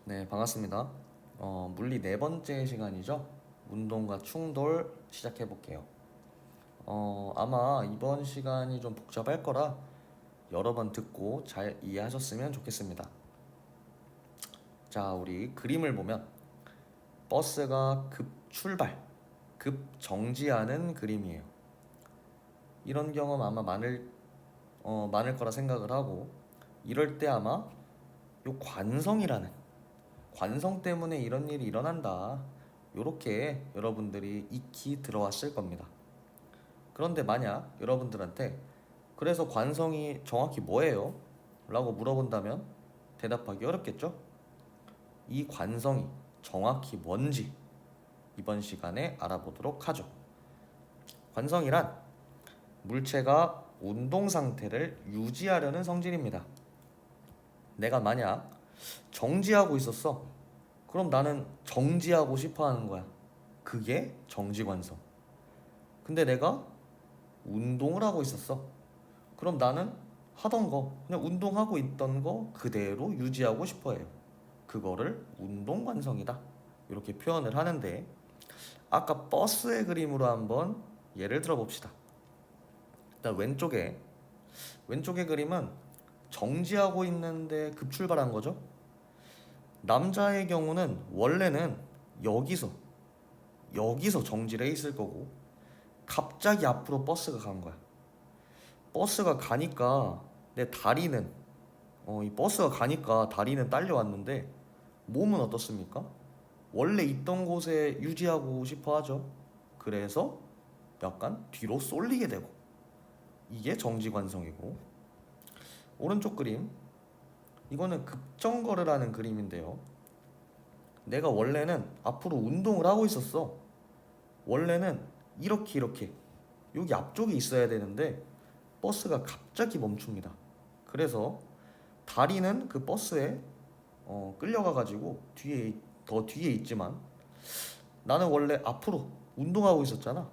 네, 반갑습니다. 물리 네 번째 시간이죠. 운동과 충돌 시작해 볼게요. 아마 이번 시간이 좀 복잡할 거라 여러 번 듣고 잘 이해하셨으면 좋겠습니다. 자, 우리 그림을 보면 버스가 급 출발, 급 정지하는 그림이에요. 이런 경험 아마 많을 거라 생각을 하고, 이럴 때 아마 요 관성 때문에 이런 일이 일어난다. 요렇게 여러분들이 익히 들어왔을 겁니다. 그런데 만약 여러분들한테 그래서 관성이 정확히 뭐예요? 라고 물어본다면 대답하기 어렵겠죠? 이 관성이 정확히 뭔지 이번 시간에 알아보도록 하죠. 관성이란 물체가 운동 상태를 유지하려는 성질입니다. 내가 만약 정지하고 있었어. 그럼 나는 정지하고 싶어 하는 거야. 그게 정지관성. 근데 내가 운동을 하고 있었어. 그럼 나는 하던 거, 그냥 운동하고 있던 거 그대로 유지하고 싶어 해요. 그거를 운동관성이다. 이렇게 표현을 하는데, 아까 버스의 그림으로 한번 예를 들어 봅시다. 일단 왼쪽의 그림은 정지하고 있는데 급출발한 거죠. 남자의 경우는 원래는 여기서 정지를 해 있을 거고, 갑자기 앞으로 버스가 간 거야. 버스가 가니까 내 다리는 이 버스가 가니까 다리는 딸려왔는데 몸은 어떻습니까? 원래 있던 곳에 유지하고 싶어 하죠. 그래서 약간 뒤로 쏠리게 되고, 이게 정지관성이고, 오른쪽 그림, 이거는 급정거를 하는 그림인데요. 내가 원래는 앞으로 운동을 하고 있었어. 원래는 이렇게 여기 앞쪽에 있어야 되는데 버스가 갑자기 멈춥니다. 그래서 다리는 그 버스에 끌려가가지고 더 뒤에 있지만, 나는 원래 앞으로 운동하고 있었잖아.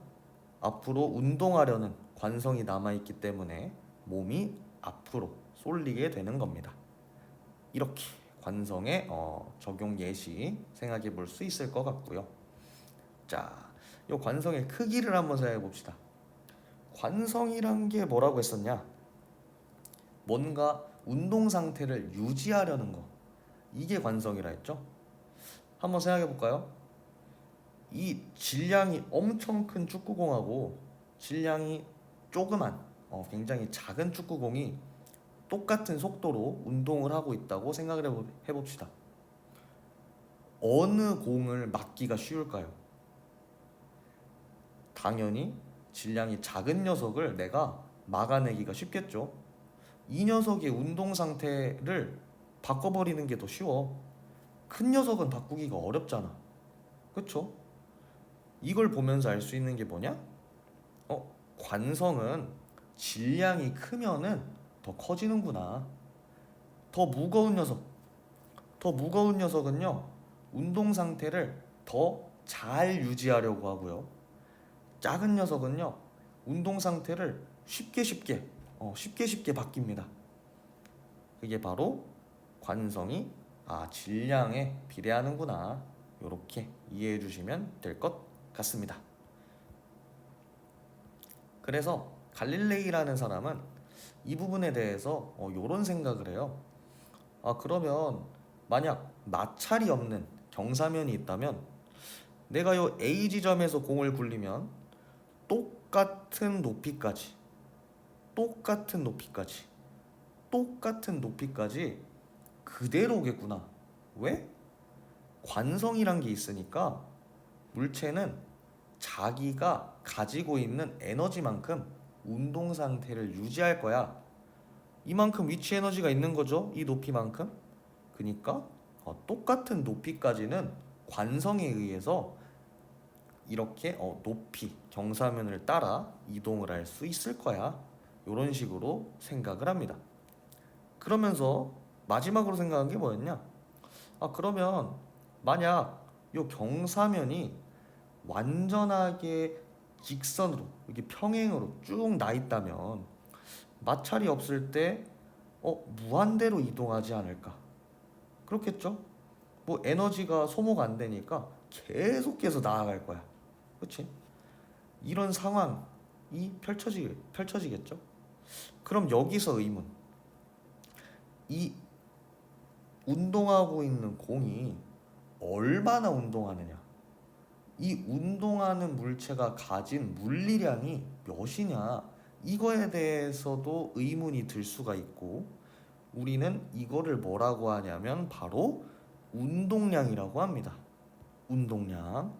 앞으로 운동하려는 관성이 남아있기 때문에 몸이 앞으로 쏠리게 되는 겁니다. 이렇게 관성의 적용 예시 생각해 볼 수 있을 것 같고요. 자, 이 관성의 크기를 한번 생각해 봅시다. 관성이란 게 뭐라고 했었냐? 뭔가 운동 상태를 유지하려는 거. 이게 관성이라 했죠? 한번 생각해 볼까요? 이 질량이 엄청 큰 축구공하고 질량이 조그만, 굉장히 작은 축구공이 똑같은 속도로 운동을 하고 있다고 생각을 해봅시다. 어느 공을 막기가 쉬울까요? 당연히 질량이 작은 녀석을 내가 막아내기가 쉽겠죠. 이 녀석의 운동 상태를 바꿔버리는 게 더 쉬워. 큰 녀석은 바꾸기가 어렵잖아. 그쵸? 이걸 보면서 알 수 있는 게 뭐냐? 관성은 질량이 크면은 더 커지는구나. 더 무거운 녀석, 더 무거운 녀석은요, 운동 상태를 더 잘 유지하려고 하고요. 작은 녀석은요, 운동 상태를 쉽게 바뀝니다. 그게 바로 관성이 질량에 비례하는구나. 이렇게 이해해 주시면 될 것 같습니다. 그래서 갈릴레이라는 사람은 이 부분에 대해서 이런 생각을 해요. 그러면 만약 마찰이 없는 경사면이 있다면 내가 요 A 지점에서 공을 굴리면 똑같은 높이까지 똑같은 높이까지 똑같은 높이까지 그대로 오겠구나. 왜? 관성이란 게 있으니까 물체는 자기가 가지고 있는 에너지만큼 운동 상태를 유지할 거야. 이만큼 위치 에너지가 있는 거죠. 이 높이만큼. 그러니까 똑같은 높이까지는 관성에 의해서 이렇게 높이 경사면을 따라 이동을 할 수 있을 거야. 이런 식으로 생각을 합니다. 그러면서 마지막으로 생각한 게 뭐였냐? 그러면 만약 이 경사면이 완전하게 직선으로 이렇게 평행으로 쭉 나 있다면 마찰이 없을 때 무한대로 이동하지 않을까? 그렇겠죠? 뭐 에너지가 소모가 안 되니까 계속해서 나아갈 거야. 그렇지? 이런 상황이 펼쳐지겠죠? 그럼 여기서 의문. 이 운동하고 있는 공이 얼마나 운동하느냐? 이 운동하는 물체가 가진 물리량이 몇이냐? 이거에 대해서도 의문이 들 수가 있고, 우리는 이거를 뭐라고 하냐면 바로 운동량이라고 합니다. 운동량.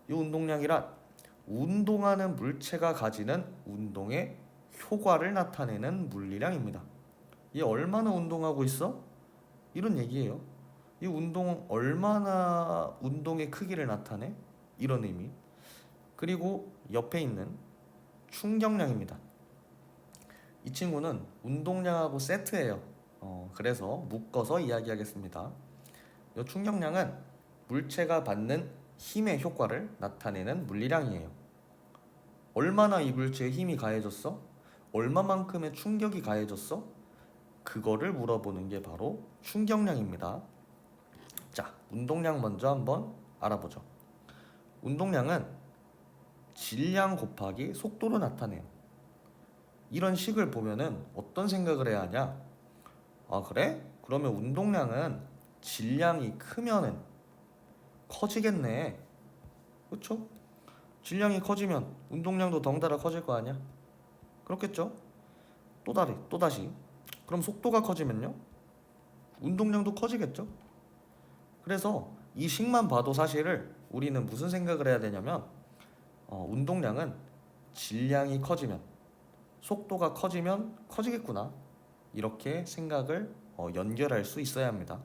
이 운동량이란 운동하는 물체가 가지는 운동의 효과를 나타내는 물리량입니다. 얘 얼마나 운동하고 있어? 이런 얘기예요. 이 운동 얼마나 운동의 크기를 나타내? 이런 의미. 그리고 옆에 있는 충격량입니다. 이 친구는 운동량하고 세트예요. 그래서 묶어서 이야기하겠습니다. 이 충격량은 물체가 받는 힘의 효과를 나타내는 물리량이에요. 얼마나 이 물체에 힘이 가해졌어? 얼마만큼의 충격이 가해졌어? 그거를 물어보는 게 바로 충격량입니다. 자, 운동량 먼저 한번 알아보죠. 운동량은 질량 곱하기 속도로 나타내요. 이런 식을 보면은 어떤 생각을 해야 하냐? 아, 그래? 그러면 운동량은 질량이 크면은 커지겠네. 그렇죠? 질량이 커지면 운동량도 덩달아 커질 거 아니야? 그렇겠죠? 또다시. 그럼 속도가 커지면요? 운동량도 커지겠죠? 그래서 이 식만 봐도 사실을 우리는 무슨 생각을 해야 되냐면, 운동량은 질량이 커지면 속도가 커지면 커지겠구나, 이렇게 생각을 연결할 수 있어야 합니다.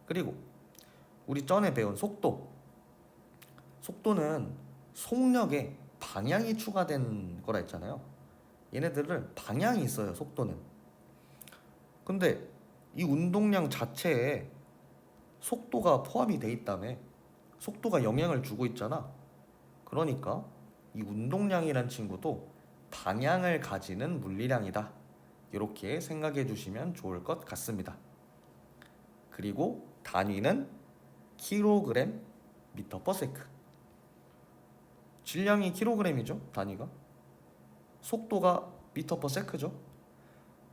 그리고 우리 전에 배운 속도는 속력에 방향이 추가된 거라 했잖아요. 얘네들은 방향이 있어요, 속도는. 근데 이 운동량 자체에 속도가 포함이 돼 있다며. 속도가 영향을 주고 있잖아. 그러니까 이 운동량이란 친구도 방향을 가지는 물리량이다, 이렇게 생각해 주시면 좋을 것 같습니다. 그리고 단위는 킬로그램 미터 퍼 세크. 질량이 킬로그램이죠, 단위가. 속도가 미터 퍼 세크죠.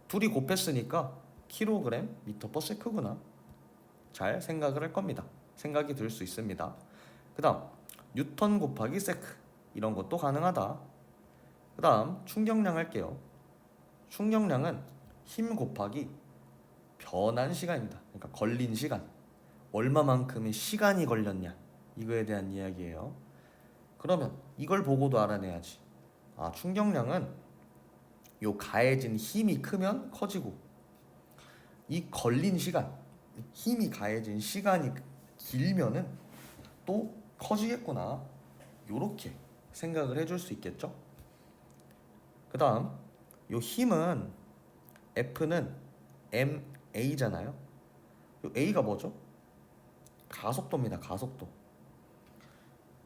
둘이 곱했으니까 킬로그램 미터 퍼 세크구나, 잘 생각을 할 겁니다. 생각이 들 수 있습니다. 그 다음 뉴턴 곱하기 세크, 이런 것도 가능하다. 그 다음 충격량 할게요. 충격량은 힘 곱하기 변한 시간입니다. 그러니까 걸린 시간, 얼마만큼의 시간이 걸렸냐, 이거에 대한 이야기예요. 그러면 이걸 보고도 알아내야지. 아, 충격량은 요 가해진 힘이 크면 커지고, 이 걸린 시간, 힘이 가해진 시간이 길면은 또 커지겠구나, 요렇게 생각을 해줄 수 있겠죠. 그 다음 요 힘은 F는 ma잖아요. 요 a가 뭐죠? 가속도입니다. 가속도.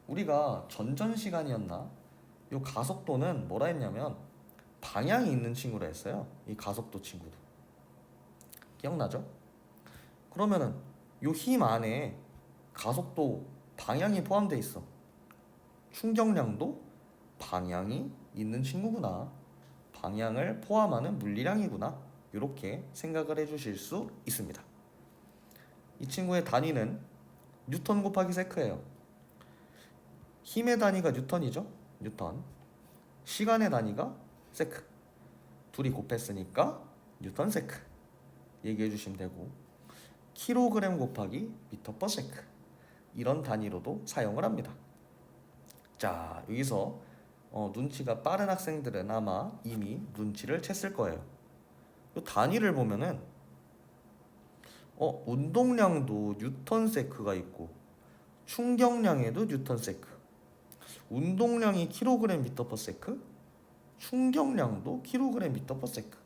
우리가 전전 시간이었나? 요 가속도는 뭐라 했냐면 방향이 있는 친구라 했어요. 이 가속도 친구도. 기억나죠? 그러면은 요 힘 안에 가속도 방향이 포함되어 있어. 충격량도 방향이 있는 친구구나, 방향을 포함하는 물리량이구나, 이렇게 생각을 해주실 수 있습니다. 이 친구의 단위는 뉴턴 곱하기 세크예요. 힘의 단위가 뉴턴이죠, 뉴턴. 시간의 단위가 세크. 둘이 곱했으니까 뉴턴 세크 얘기해 주시면 되고, 킬로그램 곱하기 미터 퍼 세크, 이런 단위로도 사용을 합니다. 자, 여기서 눈치가 빠른 학생들은 아마 이미 눈치를 챘을 거예요. 이 단위를 보면은 운동량도 뉴턴 세크가 있고 충격량에도 뉴턴 세크. 운동량이 킬로그램 미터 퍼 세크, 충격량도 킬로그램 미터 퍼 세크.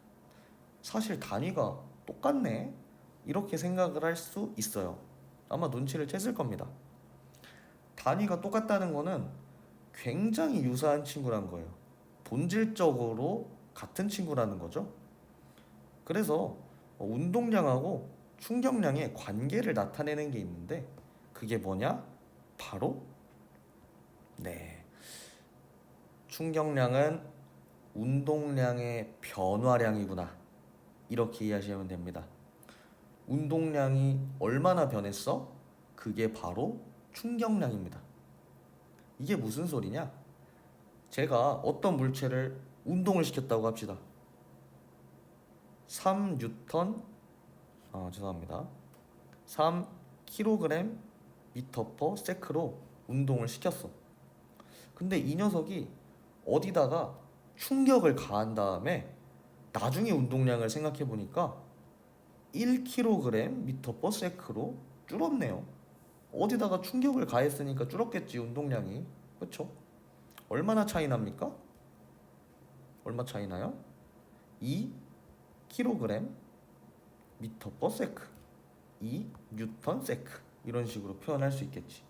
사실 단위가 똑같네, 이렇게 생각을 할 수 있어요. 아마 눈치를 챘을 겁니다. 단위가 똑같다는 거는 굉장히 유사한 친구란 거예요. 본질적으로 같은 친구라는 거죠. 그래서 운동량하고 충격량의 관계를 나타내는 게 있는데 그게 뭐냐? 바로 충격량은 운동량의 변화량이구나. 이렇게 이해하시면 됩니다. 운동량이 얼마나 변했어? 그게 바로 충격량입니다. 이게 무슨 소리냐? 제가 어떤 물체를 운동을 시켰다고 합시다. 3뉴턴, 죄송합니다. 3kg 미터 퍼 세크로 운동을 시켰어. 근데 이 녀석이 어디다가 충격을 가한 다음에 나중에 운동량을 생각해 보니까 1kg 미터 퍼 세크로 줄었네요. 어디다가 충격을 가했으니까 줄었겠지, 운동량이. 그렇죠? 얼마나 차이 납니까? 얼마 차이 나요? 2kg 미터 퍼 세크, 2뉴턴 세크, 이런 식으로 표현할 수 있겠지.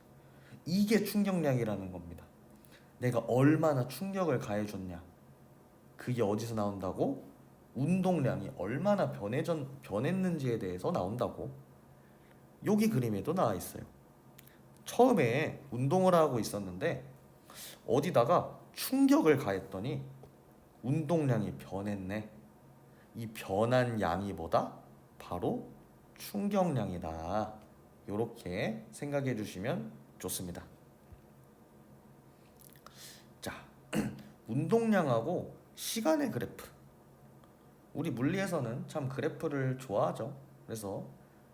이게 충격량이라는 겁니다. 내가 얼마나 충격을 가해줬냐, 그게 어디서 나온다고? 운동량이 얼마나 변했는지에 대해서 나온다고. 여기 그림에도 나와 있어요. 처음에 운동을 하고 있었는데 어디다가 충격을 가했더니 운동량이 변했네. 이 변한 양이 뭐다? 바로 충격량이다. 이렇게 생각해 주시면 좋습니다. 자, 운동량하고 시간의 그래프. 우리 물리에서는 참 그래프를 좋아하죠. 그래서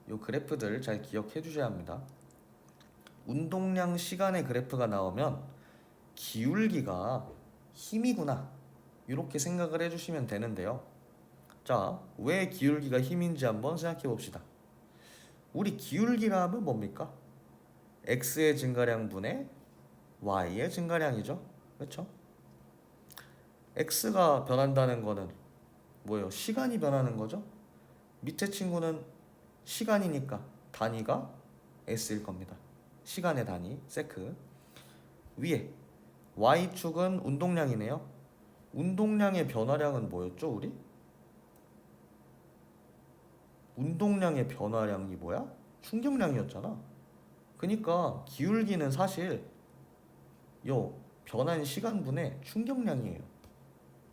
이 그래프들 잘 기억해 주셔야 합니다. 운동량 시간의 그래프가 나오면 기울기가 힘이구나, 이렇게 생각을 해주시면 되는데요. 자, 왜 기울기가 힘인지 한번 생각해 봅시다. 우리 기울기라 하면 뭡니까? x의 증가량 분의 y의 증가량이죠. 그렇죠? x가 변한다는 거는 뭐예요? 시간이 변하는 거죠. 밑에 친구는 시간이니까 단위가 s일 겁니다. 시간의 단위 세크. 위에 y축은 운동량이네요. 운동량의 변화량은 뭐였죠, 우리? 운동량의 변화량이 뭐야? 충격량이었잖아. 그러니까 기울기는 사실 요 변한 시간분의 충격량이에요.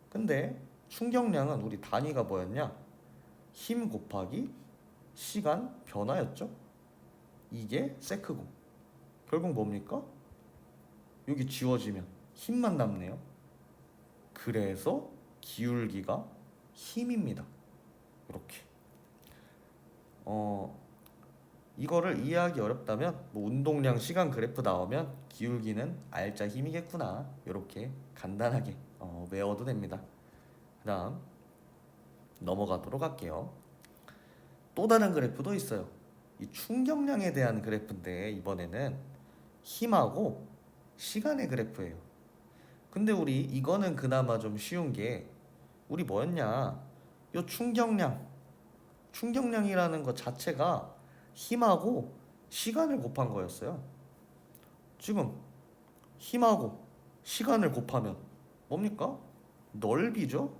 근데 충격량은 우리 단위가 뭐였냐? 힘 곱하기 시간 변화였죠. 이게 세크고, 결국 뭡니까? 여기 지워지면 힘만 남네요. 그래서 기울기가 힘입니다. 이렇게. 이거를 이해하기 어렵다면 뭐 운동량 시간 그래프 나오면 기울기는 알짜 힘이겠구나, 이렇게 간단하게 외워도 됩니다. 그 다음 넘어가도록 할게요. 또 다른 그래프도 있어요. 이 충격량에 대한 그래프인데 이번에는 힘하고 시간의 그래프예요. 근데 우리 이거는 그나마 좀 쉬운 게, 우리 뭐였냐, 요 충격량이라는 것 자체가 힘하고 시간을 곱한 거였어요. 지금 힘하고 시간을 곱하면 뭡니까? 넓이죠?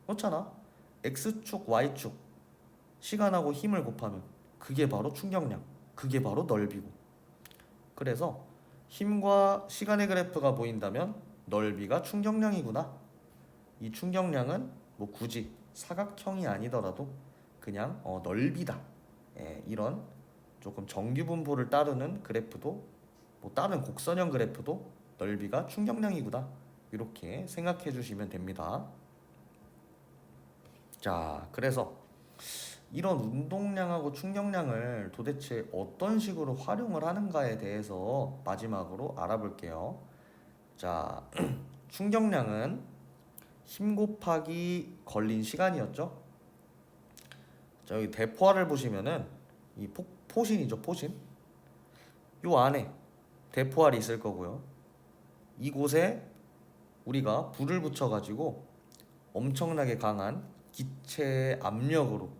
그렇잖아. x축, y축, 시간하고 힘을 곱하면 그게 바로 충격량, 그게 바로 넓이고. 그래서 힘과 시간의 그래프가 보인다면 넓이가 충격량이구나. 이 충격량은 뭐 굳이 사각형이 아니더라도 그냥 넓이다, 이런 조금 정규분포를 따르는 그래프도, 뭐 다른 곡선형 그래프도 넓이가 충격량이구나, 이렇게 생각해 주시면 됩니다. 자, 그래서 이런 운동량하고 충격량을 도대체 어떤 식으로 활용을 하는가에 대해서 마지막으로 알아볼게요. 자, 충격량은 힘 곱하기 걸린 시간이었죠. 자, 여기 대포화를 보시면은 이 포신이죠, 포신. 요 안에 대포알이 있을 거고요. 이곳에 우리가 불을 붙여가지고 엄청나게 강한 기체의 압력으로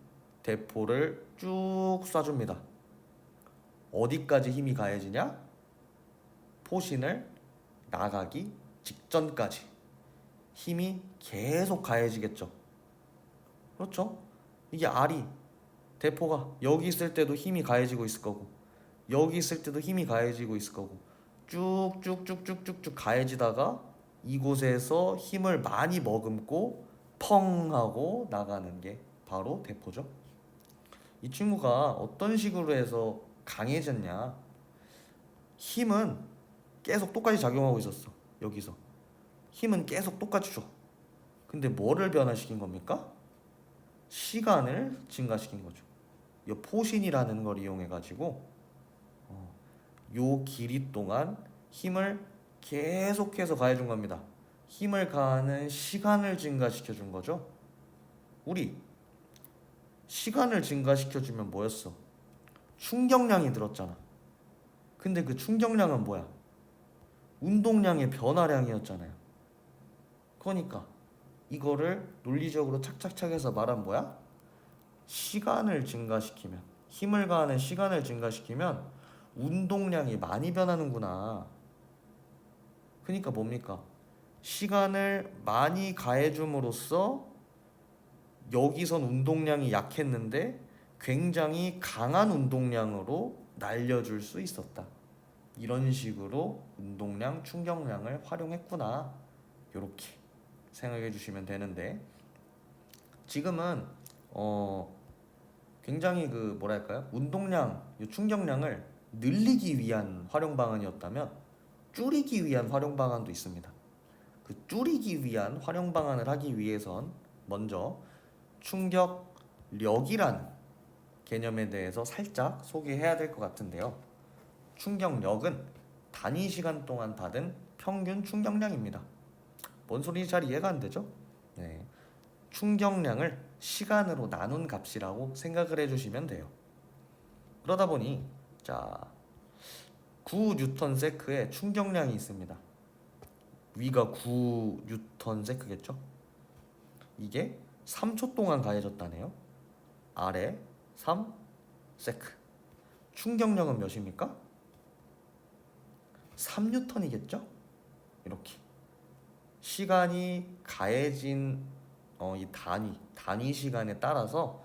대포를 쭉 쏴줍니다. 어디까지 힘이 가해지냐? 포신을 나가기 직전까지 힘이 계속 가해지겠죠. 그렇죠? 이게 알이 대포가 여기 있을 때도 힘이 가해지고 있을 거고 여기 있을 때도 힘이 가해지고 있을 거고 쭉쭉쭉쭉쭉쭉 가해지다가 이곳에서 힘을 많이 머금고 펑 하고 나가는 게 바로 대포죠. 이 친구가 어떤 식으로 해서 강해졌냐? 힘은 계속 똑같이 작용하고 있었어. 여기서 힘은 계속 똑같이 줘. 근데 뭐를 변화시킨 겁니까? 시간을 증가시킨 거죠. 이 포신이라는 걸 이용해 가지고 요 길이 동안 힘을 계속해서 가해준 겁니다. 힘을 가하는 시간을 증가시켜 준 거죠. 우리 시간을 증가시켜 주면 뭐였어? 충격량이 늘었잖아. 근데 그 충격량은 뭐야? 운동량의 변화량이었잖아요. 그러니까 이거를 논리적으로 착착착 해서 말하면 뭐야? 시간을 증가시키면, 힘을 가하는 시간을 증가시키면 운동량이 많이 변하는구나. 그러니까 뭡니까? 시간을 많이 가해줌으로써 여기선 운동량이 약했는데 굉장히 강한 운동량으로 날려줄 수 있었다. 이런 식으로 운동량, 충격량을 활용했구나. 이렇게 생각해 주시면 되는데 지금은 굉장히 그 뭐랄까요? 운동량, 충격량을 늘리기 위한 활용 방안이었다면 줄이기 위한 활용 방안도 있습니다. 그 줄이기 위한 활용 방안을 하기 위해선 먼저 충격력이란 개념에 대해서 살짝 소개해야 될 것 같은데요. 충격력은 단위 시간 동안 받은 평균 충격량입니다. 뭔 소리인지 잘 이해가 안 되죠? 네. 충격량을 시간으로 나눈 값이라고 생각을 해주시면 돼요. 그러다 보니 자 9뉴턴 세크의 충격량이 있습니다. 위가 9뉴턴 세크겠죠? 이게 3초 동안 가해졌다네요. 아래 3 세크. 충격력은 몇입니까? 3뉴턴이겠죠? 이렇게 시간이 가해진 이 단위 시간에 따라서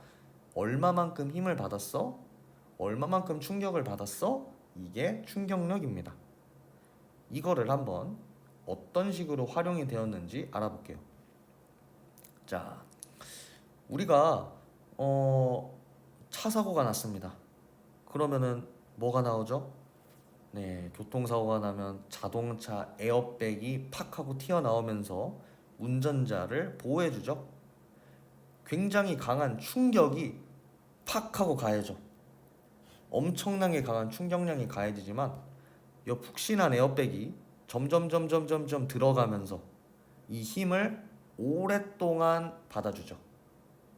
얼마만큼 힘을 받았어? 얼마만큼 충격을 받았어? 이게 충격력입니다. 이거를 한번 어떤 식으로 활용이 되었는지 알아볼게요. 자, 우리가 차 사고가 났습니다. 그러면은 뭐가 나오죠? 네, 교통사고가 나면 자동차 에어백이 팍 하고 튀어나오면서 운전자를 보호해주죠. 굉장히 강한 충격이 팍 하고 가해져. 엄청나게 강한 충격량이 가해지지만 이 푹신한 에어백이 점점 들어가면서 이 힘을 오랫동안 받아주죠.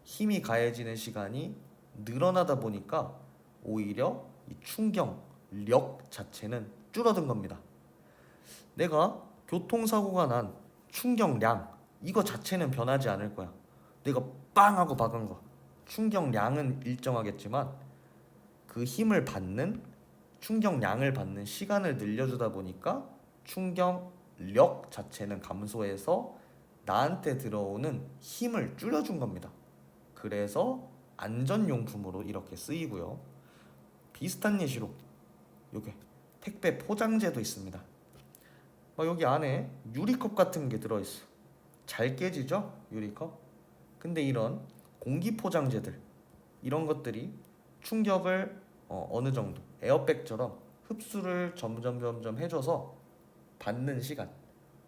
힘이 가해지는 시간이 늘어나다 보니까 오히려 이 충격력 자체는 줄어든 겁니다. 내가 교통사고가 난 충격량 이거 자체는 변하지 않을 거야. 내가 빵 하고 박은 거 충격량은 일정하겠지만 그 힘을 받는 충격량을 받는 시간을 늘려주다 보니까 충격력 자체는 감소해서 나한테 들어오는 힘을 줄여준 겁니다. 그래서 안전용품으로 이렇게 쓰이고요. 비슷한 예시로 요게 택배 포장재도 있습니다. 여기 안에 유리컵 같은 게 들어있어. 잘 깨지죠? 유리컵. 근데 이런 공기 포장재들 이런 것들이 충격을 어느 정도 에어백처럼 흡수를 점점 해줘서 받는 시간,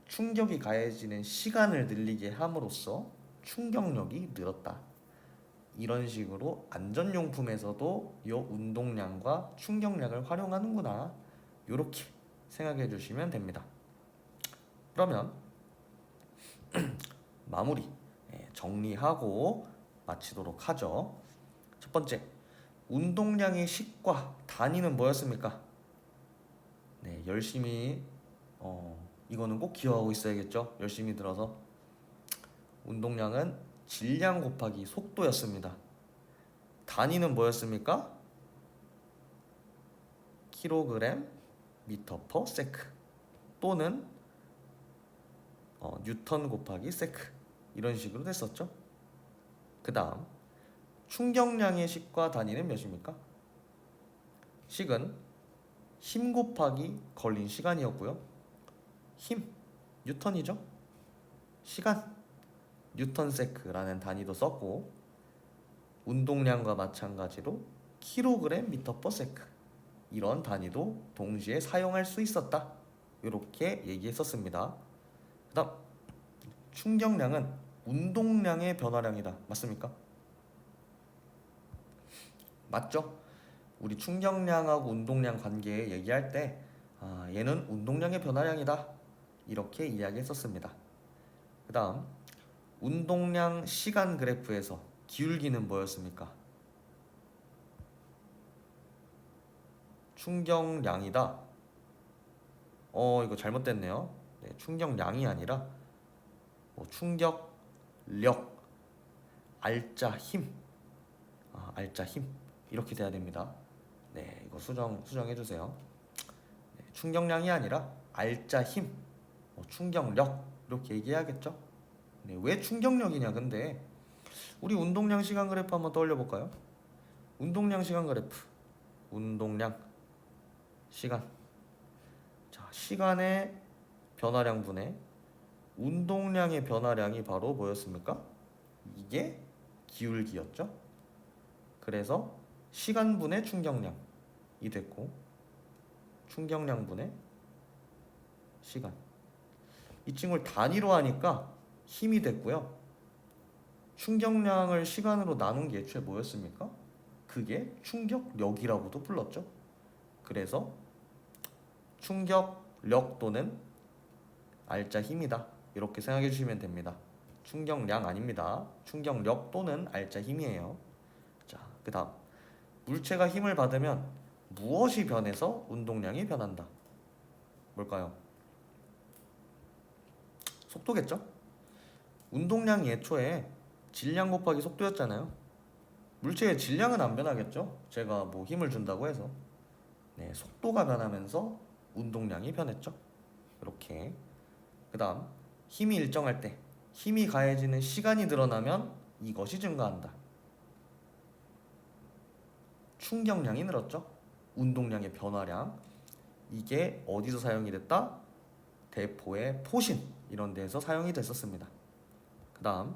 충격이 가해지는 시간을 늘리게 함으로써 충격력이 늘었다. 이런 식으로 안전용품에서도 이 운동량과 충격량을 활용하는구나. 이렇게 생각해 주시면 됩니다. 그러면 마무리 정리하고 마치도록 하죠. 첫 번째, 운동량의 식과 단위는 뭐였습니까? 네, 열심히 이거는 꼭 기억하고 있어야겠죠. 열심히 들어서 운동량은 질량 곱하기 속도였습니다. 단위는 뭐였습니까? 킬로그램 미터 퍼 세크 또는 뉴턴 곱하기 세크 이런 식으로 됐었죠. 그 다음 충격량의 식과 단위는 몇입니까? 식은 힘 곱하기 걸린 시간이었고요. 힘, 뉴턴이죠. 시간, 뉴턴세크라는 단위도 썼고, 운동량과 마찬가지로 킬로그램 미터 퍼 세크 이런 단위도 동시에 사용할 수 있었다. 이렇게 얘기했었습니다. 그 다음 충격량은 운동량의 변화량이다. 맞습니까? 맞죠? 우리 충격량하고 운동량 관계 얘기할 때 얘는 운동량의 변화량이다. 이렇게 이야기했었습니다. 그 다음 운동량 시간 그래프에서 기울기는 뭐였습니까? 충격량이다. 이거 잘못됐네요. 네, 충격량이 아니라 충격력, 알짜 힘, 알짜 힘 이렇게 돼야 됩니다. 네, 이거 수정해 주세요. 네, 충격량이 아니라 알짜 힘, 충격력 이렇게 얘기해야겠죠. 네, 왜 충격력이냐? 근데 우리 운동량 시간 그래프 한번 떠올려 볼까요? 운동량 시간 그래프, 운동량 시간. 자, 시간의 변화량 분의 운동량의 변화량이 바로 뭐였습니까? 이게 기울기였죠. 그래서 시간분의 충격량이 됐고, 충격량분의 시간. 이 친구를 단위로 하니까 힘이 됐고요. 충격량을 시간으로 나눈 게 애초에 뭐였습니까? 그게 충격력이라고도 불렀죠. 그래서 충격력 또는 알짜 힘이다. 이렇게 생각해 주시면 됩니다. 충격량 아닙니다. 충격력 또는 알짜 힘이에요. 자, 그 다음 물체가 힘을 받으면 무엇이 변해서 운동량이 변한다. 뭘까요? 속도겠죠? 운동량이 애초에 질량 곱하기 속도였잖아요. 물체의 질량은 안 변하겠죠? 제가 뭐 힘을 준다고 해서. 네, 속도가 변하면서 운동량이 변했죠. 이렇게. 그 다음 힘이 일정할 때 힘이 가해지는 시간이 늘어나면 이것이 증가한다. 충격량이 늘었죠. 운동량의 변화량. 이게 어디서 사용이 됐다? 대포의 포신 이런 데에서 사용이 됐었습니다. 그 다음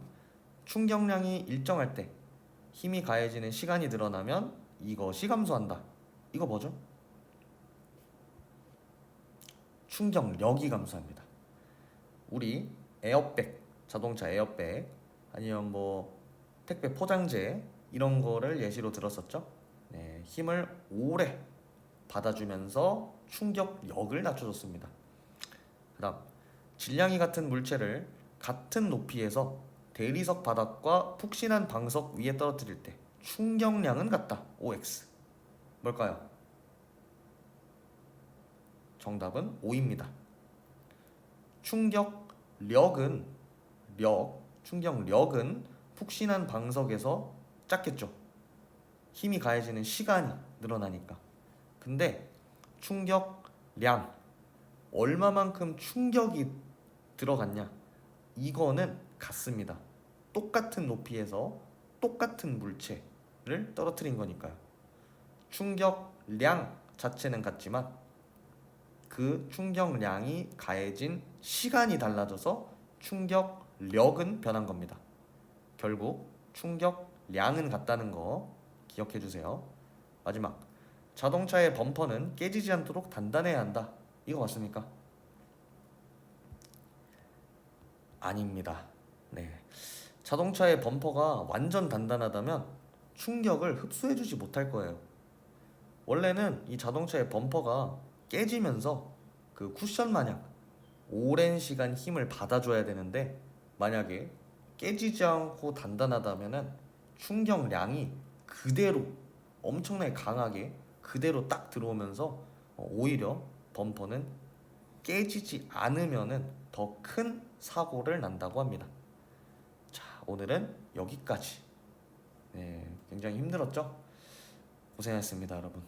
충격량이 일정할 때 힘이 가해지는 시간이 늘어나면 이것이 감소한다. 이거 뭐죠? 충격력이 감소합니다. 우리 에어백, 자동차 에어백 아니면 뭐 택배 포장재 이런 거를 예시로 들었었죠. 네, 힘을 오래 받아주면서 충격력을 낮춰줬습니다. 그 다음 질량이 같은 물체를 같은 높이에서 대리석 바닥과 푹신한 방석 위에 떨어뜨릴 때 충격량은 같다. OX. 뭘까요? 정답은 O입니다. 충격력은 푹신한 방석에서 작겠죠. 힘이 가해지는 시간이 늘어나니까. 근데 충격량, 얼마만큼 충격이 들어갔냐? 이거는 같습니다. 똑같은 높이에서 똑같은 물체를 떨어뜨린 거니까요. 충격량 자체는 같지만 그 충격량이 가해진 시간이 달라져서 충격력은 변한 겁니다. 결국 충격량은 같다는 거 기억해 주세요. 마지막, 자동차의 범퍼는 깨지지 않도록 단단해야 한다. 이거 맞습니까? 아닙니다. 네. 자동차의 범퍼가 완전 단단하다면 충격을 흡수해주지 못할 거예요. 원래는 이 자동차의 범퍼가 깨지면서 그 쿠션 마냥 오랜 시간 힘을 받아줘야 되는데, 만약에 깨지지 않고 단단하다면은 충격량이 그대로 엄청나게 강하게 그대로 딱 들어오면서 오히려 범퍼는 깨지지 않으면은 더 큰 사고를 난다고 합니다. 자, 오늘은 여기까지. 네, 굉장히 힘들었죠? 고생하셨습니다, 여러분.